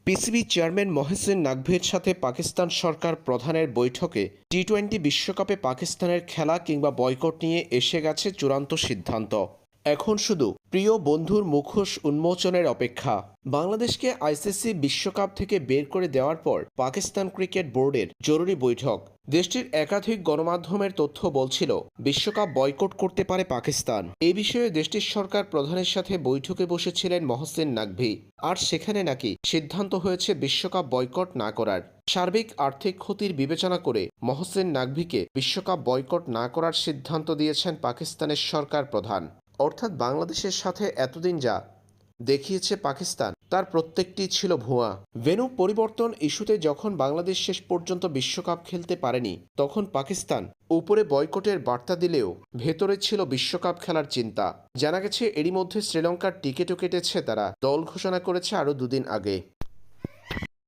PCB chairman Mohsin নাকভির সাথে পাকিস্তান সরকার প্রধানের বৈঠকে টি-20 বিশ্বকাপে পাকিস্তানের খেলা কিংবা বয়কট নিয়ে এসে গেছে চূড়ান্ত সিদ্ধান্ত। এখন শুধু প্রিয় বন্ধুর মুখোশ উন্মোচনের অপেক্ষা। বাংলাদেশকে আইসিসি বিশ্বকাপ থেকে বের করে দেওয়ার পর পাকিস্তান ক্রিকেট বোর্ডের জরুরি বৈঠক। দেশটির একাধিক গণমাধ্যমের তথ্য বলছিল বিশ্বকাপ বয়কট করতে পারে পাকিস্তান। এই বিষয়ে দেশটির সরকার প্রধানের সাথে বৈঠকে বসেছিলেন মহসিন নাকভি, আর সেখানে নাকি সিদ্ধান্ত হয়েছে বিশ্বকাপ বয়কট না করার। সার্বিক আর্থিক ক্ষতির বিবেচনা করে মহসিন নাকভিকে বিশ্বকাপ বয়কট না করার সিদ্ধান্ত দিয়েছেন পাকিস্তানের সরকার প্রধান। অর্থাৎ বাংলাদেশের সাথে এতদিন যা দেখিয়েছে পাকিস্তান, তার প্রত্যেকটি ছিল ভুয়া। ভেন্যু পরিবর্তন ইস্যুতে যখন বাংলাদেশ শেষ পর্যন্ত বিশ্বকাপ খেলতে পারেনি, তখন পাকিস্তান উপরে বয়কটের বার্তা দিলেও ভেতরে ছিল বিশ্বকাপ খেলার চিন্তা। জানা গেছে এরই মধ্যে শ্রীলঙ্কার টিকিটও কেটেছে তারা। দল ঘোষণা করেছে আরও দুদিন আগে।